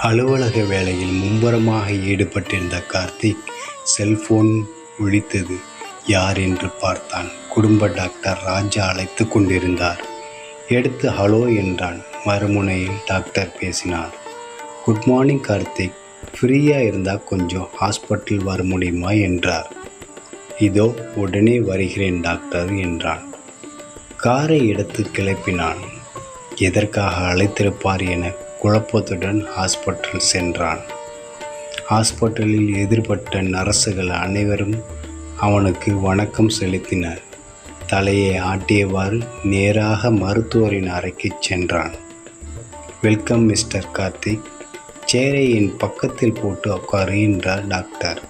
அலுவலக வேலையில் மும்முரமாக ஈடுபட்டிருந்த கார்த்திக் செல்போன் ஒலித்தது. யார் என்று பார்த்தான். குடும்ப டாக்டர் ராஜா அழைத்து கொண்டிருந்தார். எடுத்து ஹலோ என்றான். மறுமுனையில் டாக்டர் பேசினார். குட் மார்னிங் கார்த்திக், ஃப்ரீயாக இருந்தால் கொஞ்சம் ஹாஸ்பிட்டல் வர முடியுமா என்றார். இதோ உடனே வருகிறேன் டாக்டர் என்றான். காரை எடுத்து கிளப்பினான். எதற்காக அழைத்திருப்பார் என குழப்பத்துடன் ஹாஸ்பிட்டல் சென்றான். ஹாஸ்பிட்டலில் எதிர்பட்ட நர்சுகள் அனைவரும் அவனுக்கு வணக்கம் செலுத்தினர். தலையை ஆட்டியவாறு நேராக மருத்துவரின் அறைக்கு சென்றான். வெல்கம் மிஸ்டர் கார்த்திக், சேரை என் பக்கத்தில் போட்டு உட்காரு என்றார் டாக்டர்.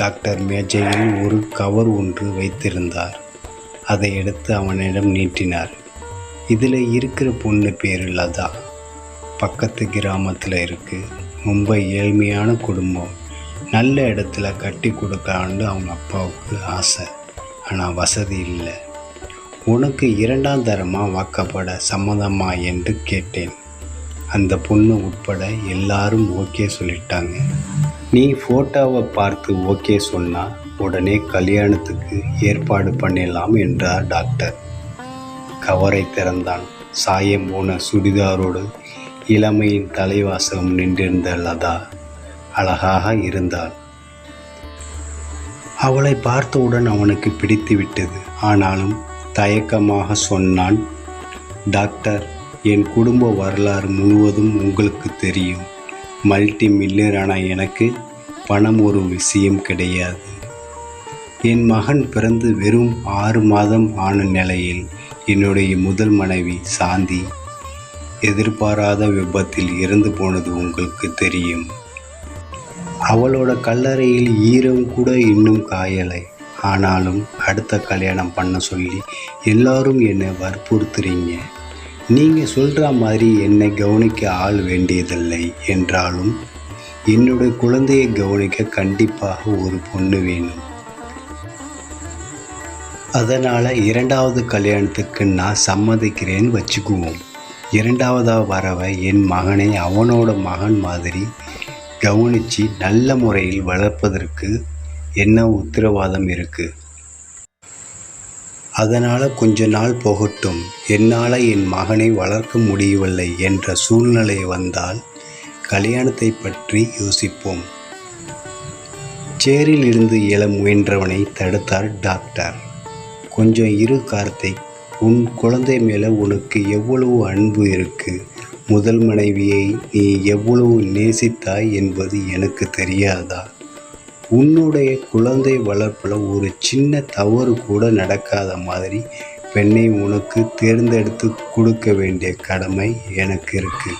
டாக்டர் மேஜையில் ஒரு கவர் ஒன்று வைத்திருந்தார். அதை எடுத்து அவனிடம் நீட்டினார். இதில் இருக்கிற பொண்ணு பேர் லதா. பக்கத்து கிராமத்தில் இருக்குது. ரொம்ப ஏழ்மையான குடும்பம். நல்ல இடத்துல கட்டி கொடுக்கலான்னு அவங்க அப்பாவுக்கு ஆசை. ஆனால் வசதி இல்லை. உனக்கு 2ஆம் தரமாக வாக்கப்பட சம்மதமா என்று கேட்டேன். அந்த பொண்ணு உட்பட எல்லாரும் ஓகே சொல்லிட்டாங்க. நீ ஃபோட்டோவை பார்த்து ஓகே சொன்னால் உடனே கல்யாணத்துக்கு ஏற்பாடு பண்ணிடலாம் என்றார் டாக்டர். கவரை திறந்தான். சாயம் போன சுடிதாரோடு இளமையின் தலைவாசகம் நின்றிருந்த லதா அழகாக இருந்தாள். அவளை பார்த்தவுடன் அவனுக்கு பிடித்து விட்டது. ஆனாலும் தயக்கமாக சொன்னான், டாக்டர், என் குடும்ப வரலாறு முழுவதும் உங்களுக்கு தெரியும். மல்டி மில்லியனான எனக்கு பணம் ஒரு விஷயம் கிடையாது. என் மகன் பிறந்து வெறும் 6 மாதம் ஆன நிலையில் என்னுடைய முதல் மனைவி சாந்தி எதிர்பாராத விபத்தில் இறந்து போனது உங்களுக்கு தெரியும். அவளோட கல்லறையில் ஈரம் கூட இன்னும் காயலை. ஆனாலும் அடுத்த கல்யாணம் பண்ண சொல்லி எல்லாரும் என்னை வற்புறுத்துறீங்க. நீங்கள் சொல்கிற மாதிரி என்னை கவனிக்க ஆள் வேண்டியதில்லை என்றாலும் என்னுடைய குழந்தையை கவனிக்க கண்டிப்பாக ஒரு பொண்ணு வேணும். அதனால் 2வது கல்யாணத்துக்கு நான் சம்மதிக்கிறேன்னு வச்சுக்குவோம். 2வதாக வரவை என் மகனை அவனோட மகன் மாதிரி கவனித்து நல்ல முறையில் வளர்ப்பதற்கு என்ன உத்தரவாதம் இருக்குது? அதனால் கொஞ்ச நாள் போகட்டும். என்னால் என் மகனை வளர்க்க முடியவில்லை என்ற சூழ்நிலை வந்தால் கல்யாணத்தை பற்றி யோசிப்போம். சேரில் இருந்து எழ முயன்றவனை தடுத்தார் டாக்டர். கொஞ்சம் இரு கார்த்திக், உன் குழந்தை மேலே உனக்கு எவ்வளவு அன்பு இருக்குது. முதல் மனைவியை நீ எவ்வளவு நேசித்தாய் என்பது எனக்கு தெரியாதா? உன்னுடைய குழந்தை வளர்ப்பில் ஒரு சின்ன தவறு கூட நடக்காத மாதிரி பெண்ணை உனக்கு தேர்ந்தெடுத்து கொடுக்க வேண்டிய கடமை எனக்கு இருக்குது.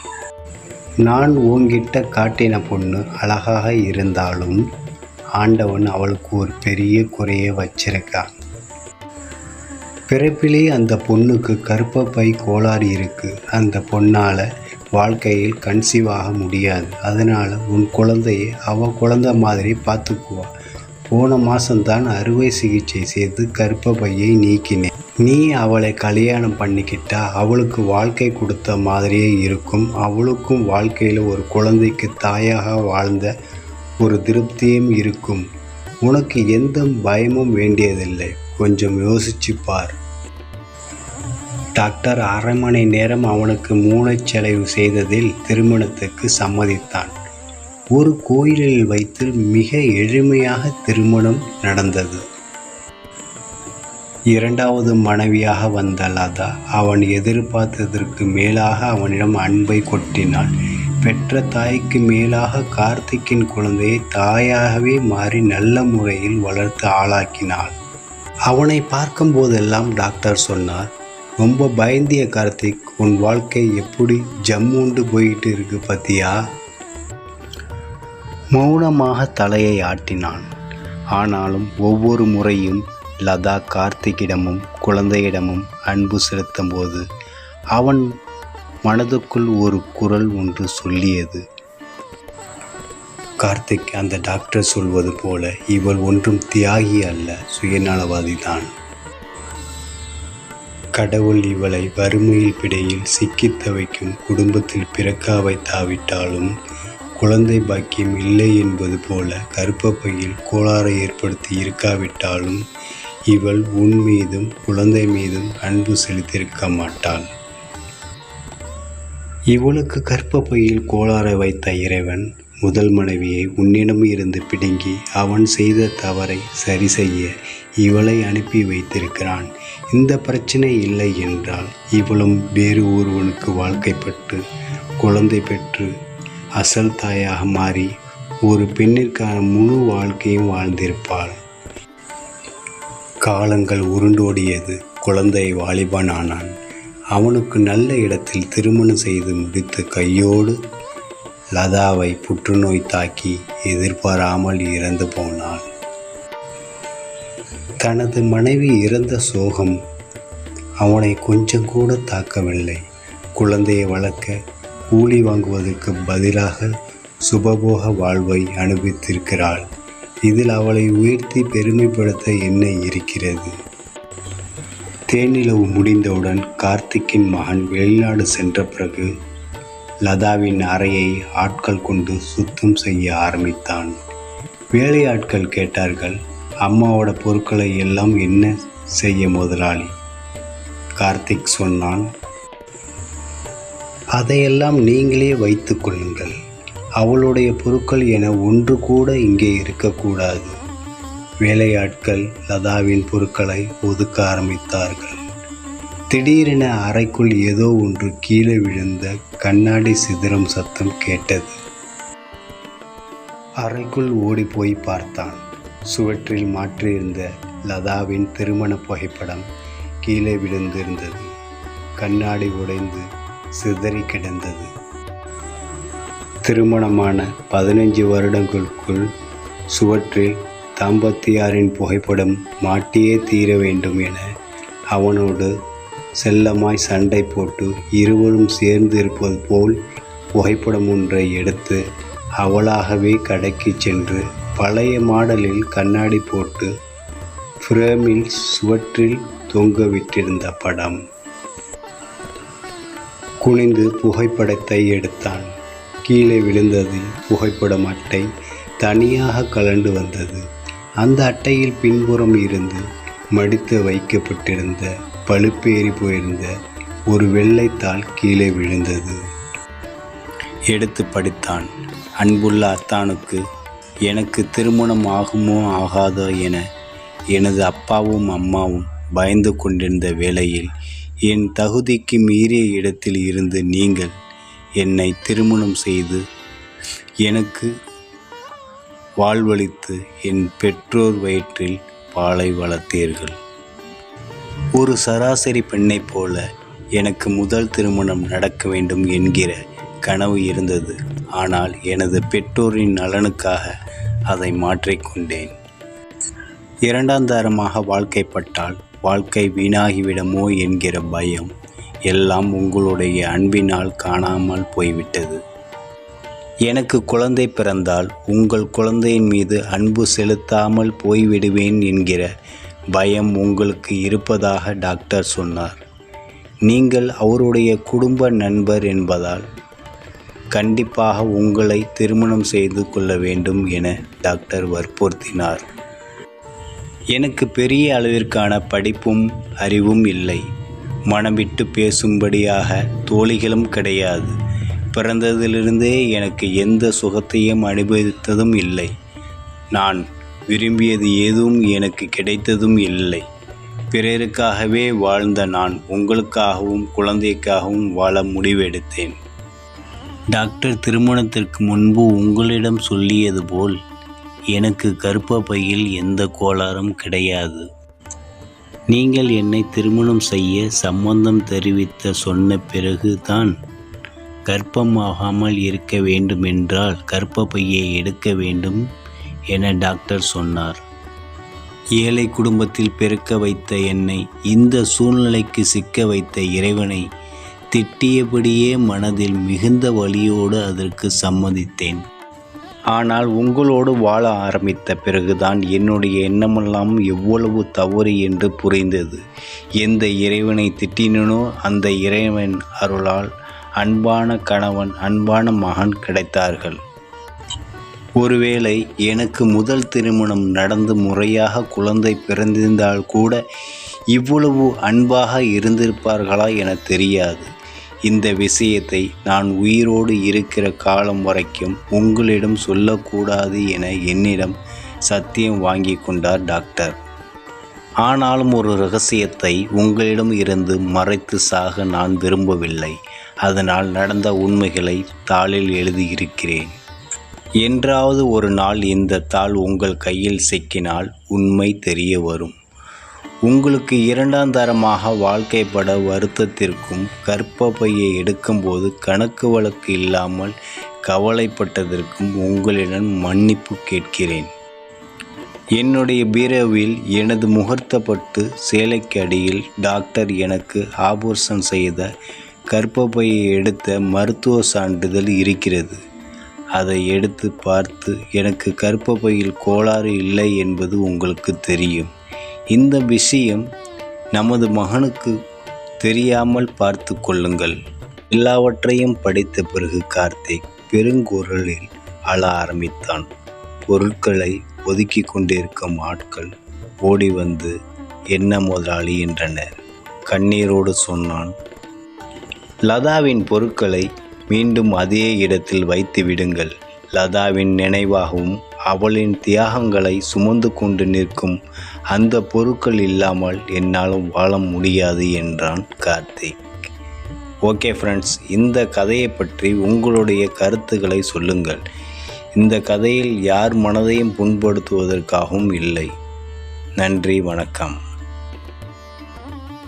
நான் உன்கிட்ட காட்டின பொண்ணு அழகாக இருந்தாலும் ஆண்டவன் அவளுக்கு ஒரு பெரிய குறையை வச்சிருக்கான். பிறப்பிலே அந்த பொண்ணுக்கு கர்ப்பப்பை கோளாறு இருக்குது. அந்த பொண்ணால் வாழ்க்கையில் கன்சீவ் ஆக முடியாது. அதனால் உன் குழந்தையை அவள் குழந்தை மாதிரி பார்த்துக்குவா. போன மாதம்தான் அறுவை சிகிச்சை செய்து கர்ப்பப்பையை நீக்கினேன். நீ அவளை கல்யாணம் பண்ணிக்கிட்டா அவளுக்கு வாழ்க்கை கொடுத்த மாதிரியே இருக்கும். அவளுக்கும் வாழ்க்கையில் ஒரு குழந்தைக்கு தாயாக வாழ்ந்த ஒரு திருப்தியும் இருக்கும். உனக்கு எந்த பயமும் வேண்டியதில்லை. கொஞ்சம் யோசிச்சு பார். டாக்டர் 1/2 மணி நேரம் அவனுக்கு மூளைச்சலவை செய்ததில் திருமணத்துக்கு சம்மதித்தான். ஒரு கோயிலில் வைத்து மிக எளிமையாக திருமணம் நடந்தது. 2வது மனைவியாக வந்த லதா அவன் எதிர்பார்த்ததற்கு மேலாக அவனிடம் அன்பை கொட்டினாள். பெற்ற தாய்க்கு மேலாக கார்த்திக்கின் குழந்தையை தாயாகவே மாறி நல்ல முறையில் வளர்த்து ஆளாக்கினாள். அவனை பார்க்கும் போதெல்லாம் டாக்டர் சொன்னார், ரொம்ப பயந்திய கார்த்திக், உன் வாழ்க்கை எப்படி ஜம்முண்டு போயிட்டு இருக்கு பத்தியா? மௌனமாக தலையை ஆட்டினான். ஆனாலும் ஒவ்வொரு முறையும் லதா கார்த்திக்கிடமும் குழந்தையிடமும் அன்பு செலுத்தும் போது அவன் மனதுக்குள் ஒரு குரல் ஒன்று சொல்லியது, கார்த்திக், அந்த டாக்டர் சொல்வது போல இவள் ஒன்றும் தியாகி அல்ல, சுயநலவாதிதான். கடவுள் இவளை வறுமையில் பிடையில் சிக்கித் தவிக்கும் குடும்பத்தில் பிறக்க வைத்தாவிட்டாலும் குழந்தை பாக்கியம் இல்லை என்பது போல கர்ப்பப்பையில் கோளாறை ஏற்படுத்தி இருக்காவிட்டாலும் இவள் உன் மீதும் குழந்தை மீதும் அன்பு செலுத்தியிருக்க மாட்டாள். இவளுக்கு கர்ப்பப்பையில் கோளாறை வைத்த இறைவன் முதல் மனைவியை உன்னிடம் இருந்து பிடுங்கி அவன் செய்த தவறை சரி செய்ய இவளை அனுப்பி வைத்திருக்கிறான். இந்த பிரச்சனை இல்லை என்றால் இவளும் வேறு ஒருவனுக்கு வாழ்க்கைப்பட்டு குழந்தை பெற்று அசல் தாயாக மாறி ஒரு பெண்ணிற்கான முழு வாழ்க்கையும் வாழ்ந்திருப்பாள். காலங்கள் உருண்டோடியது. குழந்தை வாலிபன் ஆனான். அவனுக்கு நல்ல இடத்தில் திருமணம் செய்து முடித்து கையோடு லதாவை புற்றுநோய் தாக்கி எதிர்பாராமல் இறந்து போனாள். தனது மனைவி இறந்த சோகம் அவனை கொஞ்சம் கூட தாக்கவில்லை. குழந்தையை வளர்க்க கூலி வாங்குவதற்கு பதிலாக சுபபோக வாழ்வை அனுபவித்திருக்கிறாள். இதில் அவளை உயர்த்தி பெருமைப்படுத்த என்ன இருக்கிறது? தேனிலவு முடிந்தவுடன் கார்த்திக்கின் மகன் வெளிநாடு சென்ற பிறகு லதாவின் அறையை ஆட்கள் கொண்டு சுத்தம் செய்ய ஆரம்பித்தான். வேலையாட்கள் கேட்டார்கள், அம்மாவோட பொருட்களை எல்லாம் என்ன செய்ய முதலாளி? கார்த்திக் சொன்னான், அதையெல்லாம் நீங்களே வைத்து கொள்ளுங்கள். அவளுடைய பொருட்கள் என ஒன்று கூட இங்கே இருக்கக்கூடாது. வேலையாட்கள் லதாவின் பொருட்களை ஒதுக்க ஆரம்பித்தார்கள். திடீரென அறைக்குள் ஏதோ ஒன்று கீழே விழுந்த கண்ணாடி சிதறும் சத்தம் கேட்டது. அறைக்குள் ஓடிப்போய் பார்த்தான். சுவற்றில் மாற்றியிருந்த லதாவின் திருமண புகைப்படம் கீழே விழுந்திருந்தது. கண்ணாடி உடைந்து சிதறி கிடந்தது. திருமணமான 15 வருடங்களுக்குள் சுவற்றில் தாம்பத்தியாரின் புகைப்படம் மாட்டியே தீர வேண்டும் என அவனோடு செல்லமாய் சண்டை போட்டு இருவரும் சேர்ந்து இருப்பது போல் புகைப்படம் ஒன்றை எடுத்து அவளாகவே கடைக்கு சென்று பழைய மாடலில் கண்ணாடி போட்டு ஃப்ரேமில் சுவற்றில் தொங்க விட்டிருந்த படம். குனிந்து புகைப்படத்தை எடுத்தான். கீழே விழுந்ததில் புகைப்படம் அட்டை தனியாக கலண்டு வந்தது. அந்த அட்டையில் பின்புறம் இருந்து மடித்து வைக்கப்பட்டிருந்த பழுப்பேறி போயிருந்த ஒரு வெள்ளைத்தாள் கீழே விழுந்தது. எடுத்து படித்தான். அன்புள்ள அத்தானுக்கு, எனக்கு திருமணம் ஆகுமோ ஆகாதோ என எனது அப்பாவும் அம்மாவும் பயந்து கொண்டிருந்த வேளையில் என் தகுதிக்கு மீறிய இடத்தில் இருந்து நீங்கள் என்னை திருமணம் செய்து எனக்கு வாழ்வளித்து என் பெற்றோர் வயிற்றில் பாலை வளர்த்தீர்கள். ஒரு சராசரி பெண்ணைப் போல எனக்கு முதல் திருமணம் நடக்க வேண்டும் என்கிற கனவு இருந்தது. ஆனால் எனது பெற்றோரின் நலனுக்காக அதை மாற்றிக்கொண்டேன். இரண்டாந்தாரமாக வாழ்க்கைப்பட்டால் வாழ்க்கை வீணாகிவிடுமோ என்கிற பயம் எல்லாம் உங்களுடைய அன்பினால் காணாமல் போய்விட்டது. எனக்கு குழந்தை பிறந்தால் உங்கள் குழந்தையின் மீது அன்பு செலுத்தாமல் போய்விடுவேன் என்கிற பயம் உங்களுக்கு இருப்பதாக டாக்டர் சொன்னார். நீங்கள் அவருடைய குடும்ப நண்பர் என்பதால் கண்டிப்பாக உங்களை திருமணம் செய்து கொள்ள வேண்டும் என டாக்டர் வற்புறுத்தினார். எனக்கு பெரிய அளவிற்கான படிப்பும் அறிவும் இல்லை. மனம் விட்டு பேசும்படியாக தோழிகளும் கிடையாது. பிறந்ததிலிருந்தே எனக்கு எந்த சுகத்தையும் அனுபவித்ததும் இல்லை. நான் விரும்பியது எதுவும் எனக்கு கிடைத்ததும் இல்லை. பிறருக்காகவே வாழ்ந்த நான் உங்களுக்காகவும் குழந்தைக்காகவும் வாழ முடிவெடுத்தேன். டாக்டர் திருமணத்திற்கு முன்பு உங்களிடம் சொல்லியது போல் எனக்கு கர்ப்பப்பையில் எந்த கோளாறும் கிடையாது. நீங்கள் என்னை திருமணம் செய்ய சம்மந்தம் தெரிவித்த சொன்ன பிறகு தான் கர்ப்பமாகாமல் இருக்க வேண்டுமென்றால் கர்ப்பப்பையை எடுக்க வேண்டும் என டாக்டர் சொன்னார். ஏழை குடும்பத்தில் பிறக்க வைத்த என்னை இந்த சூழ்நிலைக்கு சிக்க வைத்த இறைவனை திட்டியபடியே மனதில் மிகுந்த வலியோடு அதற்கு சம்மதித்தேன். ஆனால் உங்களோடு வாழ ஆரம்பித்த பிறகுதான் என்னுடைய எண்ணமெல்லாம் எவ்வளவு தவறு என்று புரிந்தது. எந்த இறைவனை திட்டினோ அந்த இறைவன் அருளால் அன்பான கணவன், அன்பான மகன் கிடைத்தார்கள். ஒருவேளை எனக்கு முதல் திருமணம் நடந்து முறையாக குழந்தை பிறந்திருந்தால் கூட இவ்வளவு அன்பாக இருந்திருப்பார்களா என தெரியாது. இந்த விஷயத்தை நான் உயிரோடு இருக்கிற காலம் வரைக்கும் உங்களிடம் சொல்லக்கூடாது என என்னிடம் சத்தியம் வாங்கி கொண்டார் டாக்டர். ஆனாலும் ஒரு ரகசியத்தை உங்களிடம் இருந்து மறைத்து சாக நான் விரும்பவில்லை. அதனால் நடந்த உண்மைகளை தாளில் எழுதியிருக்கிறேன். என்றாவது ஒரு நாள் இந்த தாள் உங்கள் கையில் சிக்கினால் உண்மை தெரிய வரும். உங்களுக்கு இரண்டாம் தரமாக வாழ்க்கைப்பட வருத்தத்திற்கும் கர்ப்பப்பையை எடுக்கும்போது கணக்கு வழக்கு இல்லாமல் கவலைப்பட்டதற்கும் உங்களிடம் மன்னிப்பு கேட்கிறேன். என்னுடைய பீரோவில் எனது முகூர்த்தப்பட்டு சேலைக்கு அடியில் டாக்டர் எனக்கு ஆபரேஷன் செய்த கர்ப்பப்பையை எடுத்த மருத்துவ சான்றிதழ் இருக்கிறது. அதை எடுத்து பார்த்து எனக்கு கர்ப்பப்பையில் கோளாறு இல்லை என்பது உங்களுக்கு தெரியும். இந்த விஷயம் நமது மகனுக்கு தெரியாமல் பார்த்து கொள்ளுங்கள். எல்லாவற்றையும் படித்த பிறகு கார்த்திக் பெருங்குரலில் அழ ஆரம்பித்தான். பொருட்களை ஒதுக்கி கொண்டிருக்கும் ஆட்கள் ஓடி வந்து என்ன முதலாளி என்றனர். கண்ணீரோடு சொன்னான், லதாவின் பொருட்களை மீண்டும் அதே இடத்தில் வைத்து விடுங்கள். லதாவின் நினைவாகவும் அவளின் தியாகங்களை சுமந்து கொண்டு நிற்கும் அந்த பொருட்கள் இல்லாமல் என்னால் வாழ முடியாது என்றான் கார்த்திக். ஓகே ஃப்ரெண்ட்ஸ், இந்த கதையை பற்றி உங்களுடைய கருத்துக்களை சொல்லுங்கள். இந்த கதையில் யார் மனதையும் புண்படுத்துவதற்காகவும் இல்லை. நன்றி, வணக்கம்.